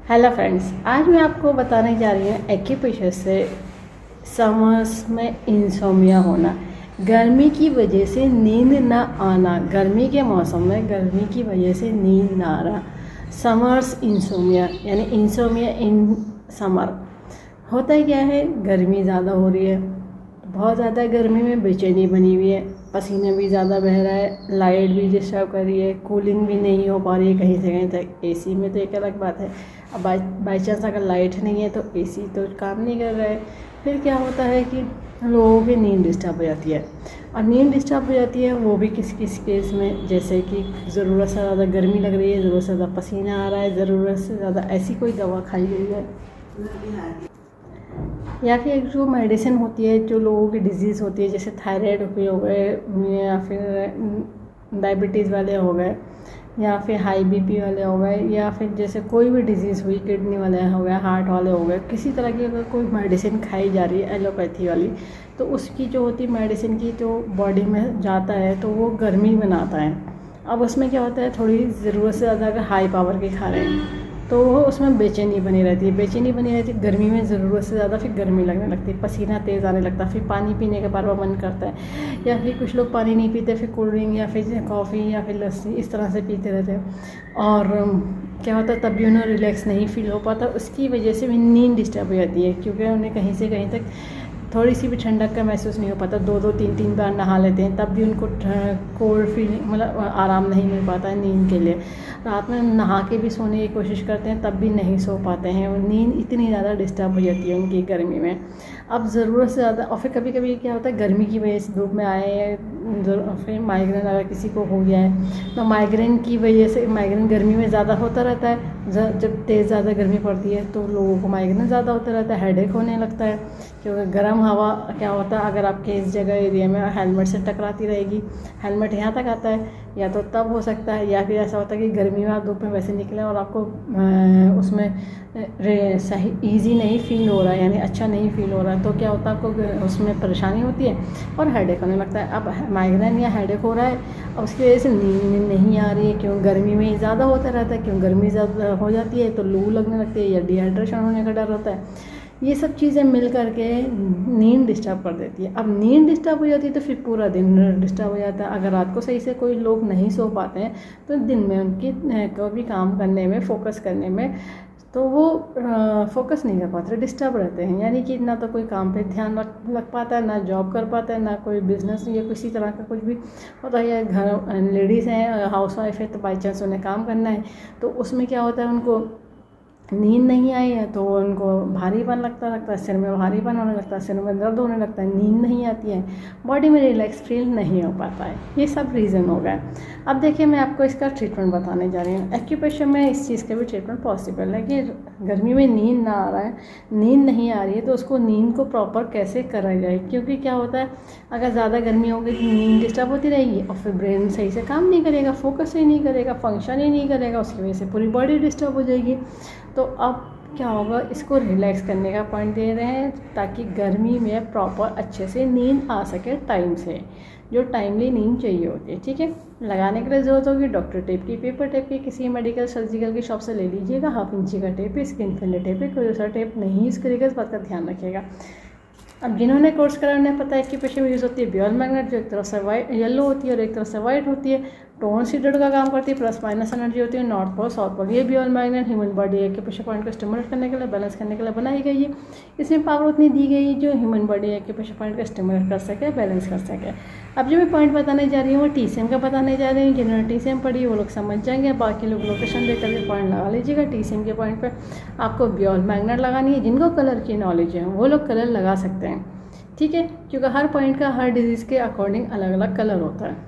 Hello friends, आज मैं आपको बताने जा रही हूँ एक्यूप्रेशर से समर्स में इंसोमिया होना, गर्मी की वजह से नींद ना आना, गर्मी के मौसम में गर्मी की वजह से नींद ना आना, समर्स इंसोमिया यानी इंसोमिया इन समर। होता ही क्या है, गर्मी ज़्यादा हो रही है, बहुत ज़्यादा गर्मी में बेचैनी बनी हुई है, पसीना भी ज़्यादा बह रहा है, लाइट भी डिस्टर्ब कर रही है, कूलिंग भी नहीं हो पा रही है कहीं से कहीं तक। एसी में तो एक अलग बात है, अब बाई चांस अगर लाइट नहीं है तो एसी तो काम नहीं कर रहा है। फिर क्या होता है कि लोगों की नींद डिस्टर्ब हो जाती है, और नींद डिस्टर्ब हो जाती है वो भी किस किस केस में, जैसे कि ज़रूरत से ज़्यादा गर्मी लग रही है, ज़रूरत से ज़्यादा पसीना आ रहा है, ज़रूरत से ज़्यादा ऐसी कोई दवा खाई गई है, या फिर एक जो मेडिसिन होती है जो लोगों की डिजीज़ होती है, जैसे थायराइड हो गए, या फिर डायबिटीज़ वाले हो गए, या फिर हाई बीपी वाले हो गए, या फिर जैसे कोई भी डिजीज़ हुई, किडनी वाले हो गए, हार्ट वाले हो गए, किसी तरह की अगर कोई मेडिसिन खाई जा रही है एलोपैथी वाली, तो उसकी जो होती है मेडिसिन की जो बॉडी में जाता है तो वो गर्मी बनाता है। अब उसमें क्या होता है, थोड़ी ज़रूरत से ज़्यादा अगर हाई पावर के खा रहे हैं तो वो उसमें बेचैनी बनी रहती है, गर्मी में ज़रूरत से ज़्यादा फिर गर्मी लगने लगती है, पसीना तेज़ आने लगता है, फिर पानी पीने का बार बार मन करता है, या फिर कुछ लोग पानी नहीं पीते, फिर कोल्ड ड्रिंक या फिर कॉफ़ी या फिर लस्सी इस तरह से पीते रहते हैं। और क्या होता है, तब भी उन्हें रिलैक्स नहीं फील हो पाता, उसकी वजह से भी नींद डिस्टर्ब हो जाती है, क्योंकि उन्हें कहीं से कहीं तक थोड़ी सी भी ठंडक का महसूस नहीं हो पाता। 2-2 3-3 बार नहा लेते हैं तब भी उनको कोल्ड फीलिंग, मतलब आराम नहीं मिल पाता है नींद के लिए। रात में नहा के भी सोने की कोशिश करते हैं तब भी नहीं सो पाते हैं, और नींद इतनी ज़्यादा डिस्टर्ब हो जाती है उनकी गर्मी में। अब ज़रूरत से ज़्यादा, और फिर कभी कभी क्या होता है, गर्मी की वजह से धूप में आए, फिर माइग्रेन अगर किसी को हो गया है तो माइग्रेन की वजह से, माइग्रेन गर्मी में ज़्यादा होता रहता है, जब तेज़ ज़्यादा गर्मी पड़ती है तो लोगों को माइग्रेन ज़्यादा होता रहता है, हेडेक होने लगता है, क्योंकि गर्म हवा क्या होता है, अगर आपके इस जगह एरिया में हेलमेट से टकराती रहेगी, हेलमेट यहाँ तक आता है, या तो तब हो सकता है, या फिर ऐसा होता है कि गर्मी में आप धूप में वैसे निकले और आपको उसमें सही ईजी नहीं फील हो रहा है, यानी अच्छा नहीं फील हो रहा है, तो क्या होता है, आपको उसमें परेशानी होती है और हेडेक होने लगता है। अब माइग्रेन या हेडेक हो रहा है, अब उसकी वजह से नींद नहीं आ रही है, क्यों, गर्मी में ज़्यादा होता रहता है, क्यों गर्मी ज़्यादा हो जाती है तो लू लगने लगती है या डिहाइड्रेशन होने का डर होता है। ये सब चीज़ें मिल करके नींद डिस्टर्ब कर देती है। अब नींद डिस्टर्ब हो जाती है तो फिर पूरा दिन डिस्टर्ब हो जाता है। अगर रात को सही से कोई लोग नहीं सो पाते हैं तो दिन में उनकी कोई भी काम करने में, फोकस करने में, तो वो फोकस नहीं कर पाते, डिस्टर्ब रहते हैं, यानी कि ना तो कोई काम पे ध्यान लग पाता है, ना जॉब कर पाता है, ना कोई बिजनेस या किसी तरह का कुछ भी होता है। घर लेडीज़ हैं, हाउस वाइफ है, तो बाई चांस उन्हें काम करना है तो उसमें क्या होता है, उनको नींद नहीं आई है तो उनको भारीपन लगता है, सिर में भारीपन होने लगता है, सिर में दर्द होने लगता है, नींद नहीं आती है, बॉडी में रिलैक्स फील नहीं हो पाता है। ये सब रीज़न हो गए। अब देखिए, मैं आपको इसका ट्रीटमेंट बताने जा रही हूँ। एक्यूप्रेशर में इस चीज़ का भी ट्रीटमेंट पॉसिबल है कि गर्मी में नींद ना आ रहा है, नींद नहीं आ रही है, तो उसको नींद को प्रॉपर कैसे करा जाए, क्योंकि क्या होता है, अगर ज़्यादा गर्मी होगी तो नींद डिस्टर्ब होती रहेगी और फिर ब्रेन सही से काम नहीं करेगा, फोकस ही नहीं करेगा, फंक्शन ही नहीं करेगा, उसकी वजह से पूरी बॉडी डिस्टर्ब हो जाएगी। तो अब क्या होगा, इसको रिलैक्स करने का पॉइंट दे रहे हैं ताकि गर्मी में प्रॉपर अच्छे से नींद आ सके, टाइम से, जो टाइमली नींद चाहिए होती है। ठीक है, लगाने के लिए ज़रूरत होगी डॉक्टर टेप की, पेपर टेप की, किसी मेडिकल सर्जिकल की शॉप से ले लीजिएगा। 1/2 इंची का टेप है, स्किन फ्रेंडली टेप है, कोई दूसरा टेप नहीं यूज़ करेगा, इस बात का ध्यान रखिएगा। अब जिन्होंने कोर्स करा उन्हें पता है कि पेशे में यूज़ होती है बॉल मैग्नेट, जो एक तरफ से वाइट येलो होती है और एक तरफ से वाइट होती है, टोन सीडेड का काम करती है, प्लस माइनस एनर्जी होती है, नॉर्थ पोल साउथ पोल। ये बॉल मैग्नेट ह्यूमन बॉडी के प्रेशर पॉइंट को स्टिमुलेट करने के लिए, बैलेंस करने के लिए बनाई गई है। इसमें पावर उतनी दी गई है जो ह्यूमन बॉडी के प्रेशर पॉइंट को स्टिमुलेट कर सके, बैलेंस कर सके। अब जो मैं पॉइंट बताने जा रही हूँ वो TCM का बताने जा रही हूँ। जिन्होंने TCM पढ़ी वो लोग समझ जाएंगे, बाकी लोग लोकेशन देख करके पॉइंट लगा लीजिएगा। TCM के पॉइंट पर आपको बॉल मैग्नेट लगानी है। जिनको कलर की नॉलेज है वो लोग कलर लगा सकते हैं, ठीक है, क्योंकि हर पॉइंट का हर डिजीज़ के अकॉर्डिंग अलग अलग कलर होता है।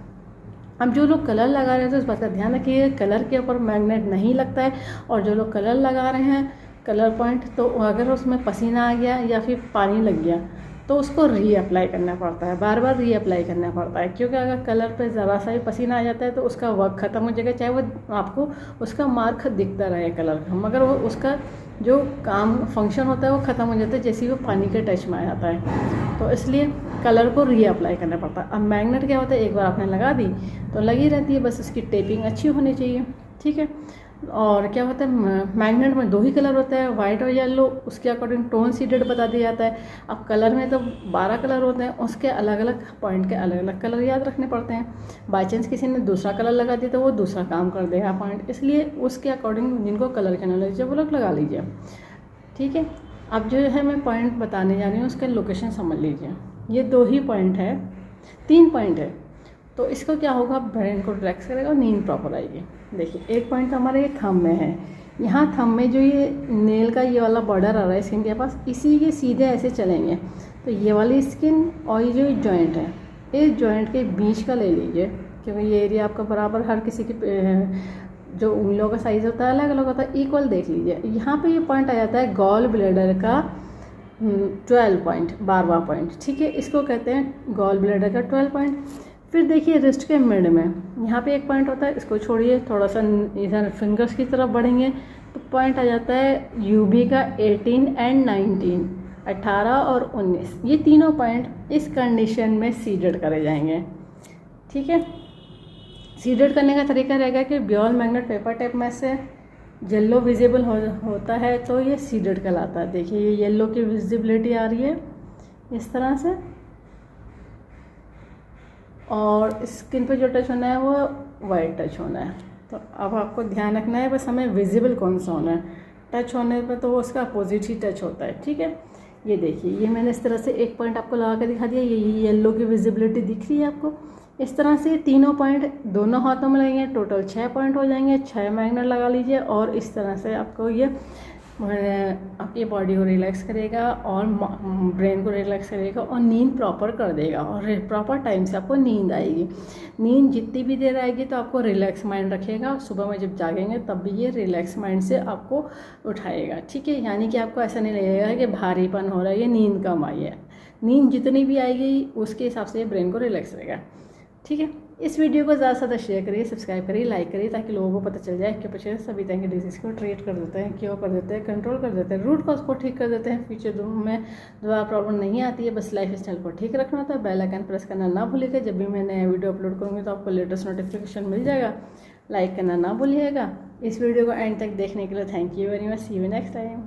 अब जो लोग कलर लगा रहे हैं तो इस बात का ध्यान रखिए, कलर के ऊपर मैग्नेट नहीं लगता है। और जो लोग कलर लगा रहे हैं कलर पॉइंट, तो अगर उसमें पसीना आ गया या फिर पानी लग गया तो उसको रीअप्लाई करना पड़ता है, बार बार रीअप्लाई करना पड़ता है, क्योंकि अगर कलर पे ज़रा सा भी पसीना आ जाता है तो उसका वर्क ख़त्म हो जाएगा, चाहे वो आपको उसका मार्क दिखता रहे कलर का, मगर वो उसका जो काम फंक्शन होता है वो ख़त्म हो जाता है जैसे ही वो पानी के टच में आ जाता है। तो इसलिए कलर को रीअप्लाई करना पड़ता है। अब मैग्नेट क्या होता है, एक बार आपने लगा दी तो लगी रहती है, बस उसकी टेपिंग अच्छी होनी चाहिए, ठीक है। और क्या होता है, मैग्नेट में 2 ही कलर होता है, वाइट और येलो, उसके अकॉर्डिंग टोन सीडेड बता दिया जाता है। अब कलर में तो 12 कलर होते हैं, उसके अलग अलग पॉइंट के अलग अलग कलर याद रखने पड़ते हैं। बाई चांस किसी ने दूसरा कलर लगा दिया तो वो दूसरा काम कर देगा पॉइंट, इसलिए उसके अकॉर्डिंग जिनको कलर के नॉलेज है वो लोग लगा लीजिए। ठीक है, अब जो है मैं पॉइंट बताने जा रही हूँ उसके लोकेशन समझ लीजिए। ये 2 ही पॉइंट है, 3 पॉइंट है, तो इसको क्या होगा, ब्रेन को रिलैक्स करेगा और नींद प्रॉपर आएगी। देखिए एक पॉइंट हमारे ये थंब में है, यहाँ थंब में जो ये नेल का ये वाला बॉर्डर आ रहा है स्किन के पास, इसी के सीधे ऐसे चलेंगे तो ये वाली स्किन और ये जो जॉइंट है, इस जॉइंट के बीच का ले लीजिए, क्योंकि ये एरिया आपका बराबर हर किसी की जो उंगलियों का साइज़ होता है अलग अलग होता है, इक्वल देख लीजिए। यहाँ पे ये पॉइंट आ जाता है गॉल ब्लैडर का 12 पॉइंट, 12वां पॉइंट। ठीक है, इसको कहते हैं गॉल ब्लैडर का 12 पॉइंट। फिर देखिए रिस्ट के मिड में यहाँ पे एक पॉइंट होता है, इसको छोड़िए, थोड़ा सा इधर फिंगर्स की तरफ बढ़ेंगे तो पॉइंट आ जाता है यूबी का 18 एंड 19, 18 और 19। ये तीनों पॉइंट इस कंडीशन में सीडेड करे जाएंगे। ठीक है, सीडेड करने का तरीका रहेगा कि बॉल मैग्नेट पेपर टेप में से येलो विजिबल होता है तो ये सीडेड कहलाता है। देखिए ये येलो की विजिबिलिटी आ रही है इस तरह से, और स्किन पे जो टच होना है वो वाइट टच होना है। तो अब आपको ध्यान रखना है बस हमें विजिबल कौन सा होना है, टच होने पे तो वो उसका अपोजिट ही टच होता है। ठीक है, ये देखिए ये मैंने इस तरह से एक पॉइंट आपको लगा के दिखा दिया, ये येलो की विजिबिलिटी दिख रही है आपको। इस तरह से तीनों पॉइंट दोनों हाथों में लगेंगे, टोटल 6 पॉइंट हो जाएंगे, 6 मैग्नेट लगा लीजिए और इस तरह से आपको ये आपकी बॉडी को रिलैक्स करेगा और ब्रेन को रिलैक्स करेगा और नींद प्रॉपर कर देगा और प्रॉपर टाइम से आपको नींद आएगी। नींद जितनी भी देर आएगी तो आपको रिलैक्स माइंड रखेगा, सुबह में जब जागेंगे तब भी ये रिलैक्स माइंड से आपको उठाएगा। ठीक है, यानी कि आपको ऐसा नहीं लगेगा कि भारीपन हो रहा है, ये नींद कम आई है। नींद जितनी भी आएगी उसके हिसाब से ब्रेन को रिलैक्स रहेगा। ठीक है, इस वीडियो को ज़्यादा से ज़्यादा शेयर करिए, सब्सक्राइब करिए, लाइक करिए, ताकि लोगों को पता चल जाए कि बच्चे सभी तरह के डिजीज़ को ट्रीट कर देते हैं, क्योर कर देते हैं, कंट्रोल कर देते हैं, रूट कॉज को ठीक कर देते हैं। फ्यूचर में दोबारा प्रॉब्लम नहीं आती है। बस लाइफ स्टाइल को ठीक रखना होता है। बेल आइकन प्रेस करना ना भूलिएगा, जब भी मैं नया वीडियो अपलोड करूँगी तो आपको लेटेस्ट नोटिफिकेशन मिल जाएगा। लाइक करना ना भूलिएगा। इस वीडियो को एंड तक देखने के लिए thank you very much. See you next time.